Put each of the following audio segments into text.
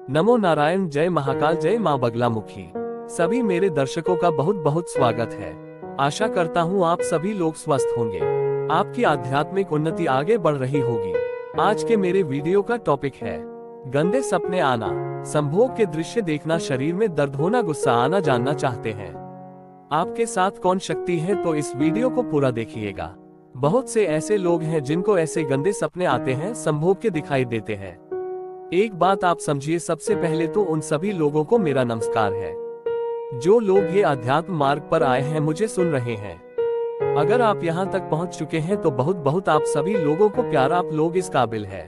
नमो नारायण, जय महाकाल, जय माँ बगलामुखी। सभी मेरे दर्शकों का बहुत बहुत स्वागत है। आशा करता हूँ आप सभी लोग स्वस्थ होंगे, आपकी आध्यात्मिक उन्नति आगे बढ़ रही होगी। आज के मेरे वीडियो का टॉपिक है गंदे सपने आना, संभोग के दृश्य देखना, शरीर में दर्द होना, गुस्सा आना। जानना चाहते हैं आपके साथ कौन शक्ति है तो इस वीडियो को पूरा देखिएगा। बहुत से ऐसे लोग हैं जिनको ऐसे गंदे सपने आते हैं, संभोग के दिखाई देते हैं। एक बात आप समझिए, सबसे पहले तो उन सभी लोगों को मेरा नमस्कार है जो लोग ये अध्यात्म मार्ग पर आए हैं, मुझे सुन रहे हैं। अगर आप यहाँ तक पहुँच चुके हैं तो बहुत बहुत आप सभी लोगों को प्यार। आप लोग इस काबिल है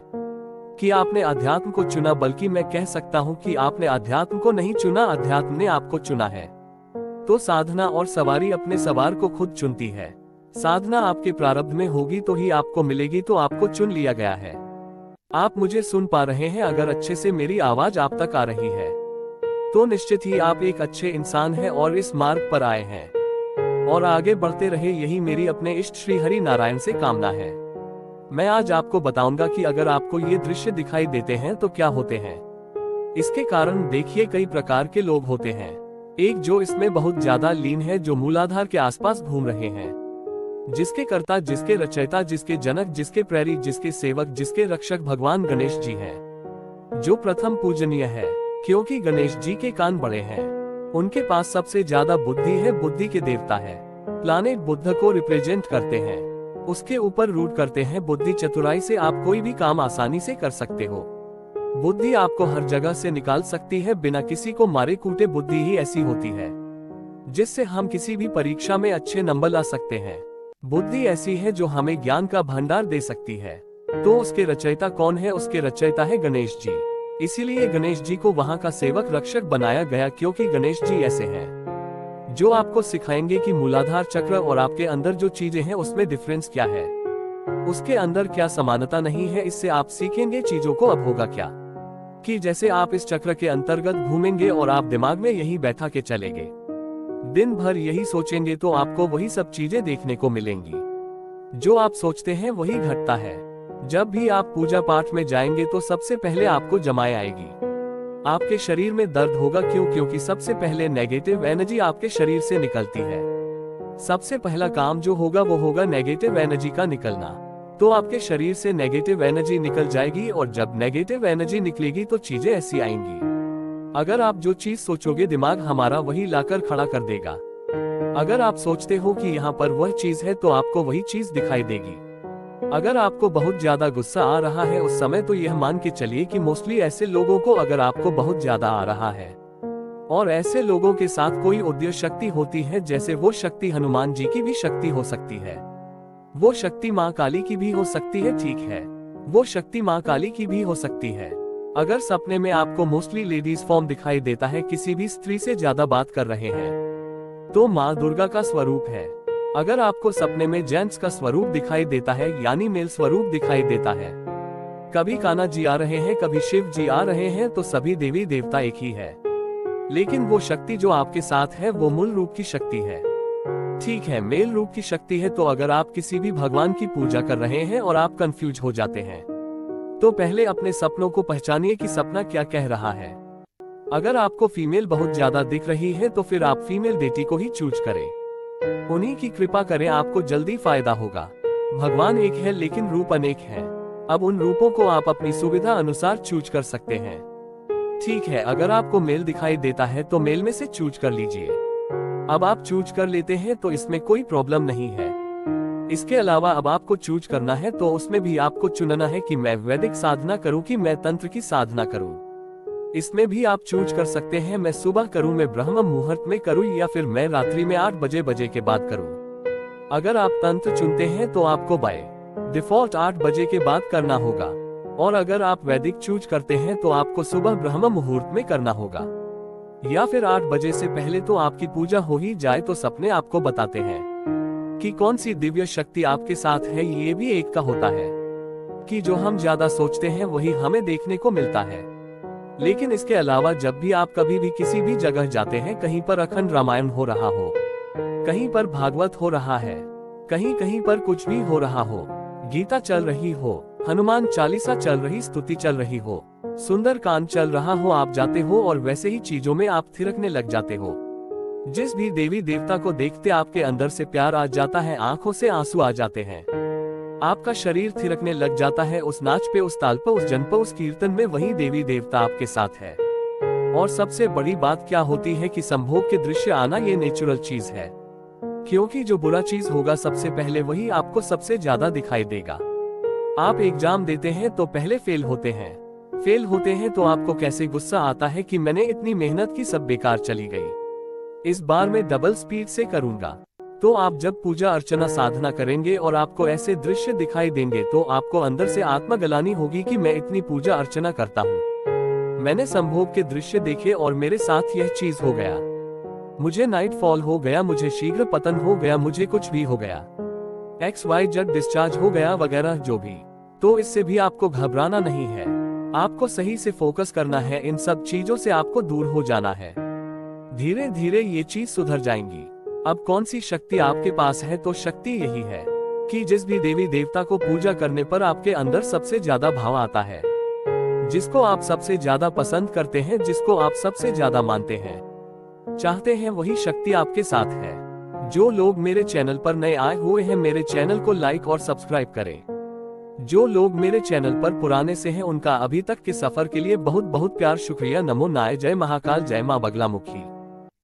कि आपने अध्यात्म को चुना, बल्कि मैं कह सकता हूँ कि आपने अध्यात्म को नहीं चुना, अध्यात्म ने आपको चुना है। तो साधना और सवारी अपने सवार को खुद चुनती है। साधना आपके प्रारब्ध में होगी तो ही आपको मिलेगी, तो आपको चुन लिया गया है। आप मुझे सुन पा रहे हैं, अगर अच्छे से मेरी आवाज आप तक आ रही है तो निश्चित ही आप एक अच्छे इंसान हैं और इस मार्ग पर आए हैं और आगे बढ़ते रहे, यही मेरी अपने इष्ट श्री हरि नारायण से कामना है। मैं आज आपको बताऊंगा कि अगर आपको ये दृश्य दिखाई देते हैं तो क्या होते हैं। इसके कारण देखिए, कई प्रकार के लोग होते हैं। एक जो इसमें बहुत ज्यादा लीन है, जो मूलाधार के आसपास घूम रहे हैं, जिसके कर्ता, जिसके रचयिता, जिसके जनक, जिसके प्रेरी, जिसके सेवक, जिसके रक्षक भगवान गणेश जी हैं, जो प्रथम पूजनीय है क्योंकि गणेश जी के कान बड़े हैं। उनके पास सबसे ज्यादा बुद्धि है, बुद्धि के देवता है। प्लानेट बुध को रिप्रेजेंट करते हैं, उसके ऊपर रूट करते हैं। बुद्धि चतुराई से आप कोई भी काम आसानी से कर सकते हो। बुद्धि आपको हर जगह से निकाल सकती है बिना किसी को मारे कूटे। बुद्धि ही ऐसी होती है जिससे हम किसी भी परीक्षा में अच्छे नंबर ला सकते हैं। बुद्धि ऐसी है जो हमें ज्ञान का भंडार दे सकती है। तो उसके रचयिता कौन है? उसके रचयिता है गणेश जी। इसीलिए गणेश जी को वहां का सेवक रक्षक बनाया गया, क्योंकि गणेश जी ऐसे हैं जो आपको सिखाएंगे कि मूलाधार चक्र और आपके अंदर जो चीजें हैं उसमें डिफरेंस क्या है, उसके अंदर क्या समानता नहीं है। इससे आप सीखेंगे चीजों को। अब होगा क्या कि जैसे आप इस चक्र के अंतर्गत घूमेंगे और आप दिमाग में यही बैठा के चलेंगे, दिन भर यही सोचेंगे, तो आपको वही सब चीजें देखने को मिलेंगी। जो आप सोचते हैं वही घटता है। जब भी आप पूजा पाठ में जाएंगे तो सबसे पहले आपको जमाए आएगी, आपके शरीर में दर्द होगा। क्यों? क्योंकि सबसे पहले नेगेटिव एनर्जी आपके शरीर से निकलती है। सबसे पहला काम जो होगा वो होगा नेगेटिव एनर्जी का निकलना। तो आपके शरीर से नेगेटिव एनर्जी निकल जाएगी, और जब नेगेटिव एनर्जी निकलेगी तो चीजें ऐसी आएंगी। अगर आप जो चीज सोचोगे, दिमाग हमारा वही लाकर खड़ा कर देगा। अगर आप सोचते हो कि यहाँ पर वह चीज है तो आपको वही चीज दिखाई देगी। अगर आपको बहुत ज्यादा गुस्सा आ रहा है उस समय, तो यह मान के चलिए कि मोस्टली ऐसे लोगों को, अगर आपको बहुत ज्यादा आ रहा है और ऐसे लोगों के साथ कोई उद्देश्य शक्ति होती है, जैसे वो शक्ति हनुमान जी की भी शक्ति हो सकती है, वो शक्ति माँ काली की भी हो सकती है, ठीक है, वो शक्ति माँ काली की भी हो सकती है। अगर सपने में आपको मोस्टली लेडीज फॉर्म दिखाई देता है, किसी भी स्त्री से ज्यादा बात कर रहे हैं, तो माँ दुर्गा का स्वरूप है। अगर आपको सपने में जेंट्स का स्वरूप दिखाई देता है, यानी मेल स्वरूप दिखाई देता है, कभी कान्हा जी आ रहे हैं, कभी शिव जी आ रहे हैं, तो सभी देवी देवता एक ही है। लेकिन वो शक्ति जो आपके साथ है वो मूल रूप की शक्ति है, ठीक है, मेल रूप की शक्ति है। तो अगर आप किसी भी भगवान की पूजा कर रहे हैं और आप कंफ्यूज हो जाते हैं, तो पहले अपने सपनों को पहचानिए कि सपना क्या कह रहा है। अगर आपको फीमेल बहुत ज्यादा दिख रही है तो फिर आप फीमेल डेटी को ही चूज करें, उन्हीं की कृपा करें, आपको जल्दी फायदा होगा। भगवान एक है लेकिन रूप अनेक हैं। अब उन रूपों को आप अपनी सुविधा अनुसार चूज कर सकते हैं, ठीक है। अगर आपको मेल दिखाई देता है तो मेल में से चूज कर लीजिए। अब आप चूज कर लेते हैं तो इसमें कोई प्रॉब्लम नहीं है। इसके अलावा अब आपको चूज करना है तो उसमें भी आपको चुनना है कि मैं वैदिक साधना करूं कि मैं तंत्र की साधना करूं। इसमें भी आप चूज कर सकते हैं, मैं सुबह करूं, मैं ब्रह्म मुहूर्त में करूं, या फिर मैं रात्रि में 8 बजे के बाद करूं। अगर आप तंत्र चुनते हैं तो आपको बाय डिफॉल्ट 8 बजे के बाद करना होगा, और अगर आप वैदिक चूज करते हैं तो आपको सुबह ब्रह्म मुहूर्त में करना होगा, या फिर 8 बजे से पहले तो आपकी पूजा हो ही जाए। तो सपने आपको बताते हैं कि कौन सी दिव्य शक्ति आपके साथ है। ये भी एक का होता है कि जो हम ज्यादा सोचते हैं वही हमें देखने को मिलता है। लेकिन इसके अलावा जब भी आप कभी भी किसी भी जगह जाते हैं, कहीं पर अखंड रामायण हो रहा हो, कहीं पर भागवत हो रहा है, कहीं कहीं पर कुछ भी हो रहा हो, गीता चल रही हो, हनुमान चालीसा चल रही, स्तुति चल रही हो, सुंदर कांड चल रहा हो, आप जाते हो और वैसे ही चीजों में आप थिरकने लग जाते हो। जिस भी देवी देवता को देखते आपके अंदर से प्यार आ जाता है, आंखों से आंसू आ जाते हैं, आपका शरीर थिरकने लग जाता है उस नाच पे, उस ताल पे, उस जन पे, उस कीर्तन में। वही देवी देवता आपके साथ है। और सबसे बड़ी बात क्या होती है कि संभोग के दृश्य आना ये नेचुरल चीज है, क्योंकि जो बुरा चीज होगा सबसे पहले वही आपको सबसे ज्यादा दिखाई देगा। आप एग्जाम देते हैं तो पहले फेल होते हैं तो आपको कैसे गुस्सा आता है कि मैंने इतनी मेहनत की, सब बेकार चली गई, इस बार मैं डबल स्पीड से करूंगा। तो आप जब पूजा अर्चना साधना करेंगे और आपको ऐसे दृश्य दिखाई देंगे तो आपको अंदर से आत्मग्लानि होगी कि मैं इतनी पूजा अर्चना करता हूँ, मैंने संभोग के दृश्य देखे और मेरे साथ यह चीज हो गया, मुझे नाइट फॉल हो गया, मुझे शीघ्र पतन हो गया, मुझे कुछ भी हो गया, XYZ डिस्चार्ज हो गया वगैरह जो भी। तो इससे भी आपको घबराना नहीं है, आपको सही से फोकस करना है, इन सब चीजों से आपको दूर हो जाना है। धीरे धीरे ये चीज सुधर जाएंगी। अब कौन सी शक्ति आपके पास है? तो शक्ति यही है कि जिस भी देवी देवता को पूजा करने पर आपके अंदर सबसे ज्यादा भाव आता है, जिसको आप सबसे ज्यादा पसंद करते हैं, जिसको आप सबसे ज्यादा मानते हैं, चाहते हैं, वही शक्ति आपके साथ है। जो लोग मेरे चैनल पर नए आए हुए हैं, मेरे चैनल को लाइक और सब्सक्राइब करें। जो लोग मेरे चैनल पर पुराने से हैं, उनका अभी तक के सफर के लिए बहुत बहुत प्यार, शुक्रिया। नमो नारायण। जय महाकाल, जय मां बगलामुखी।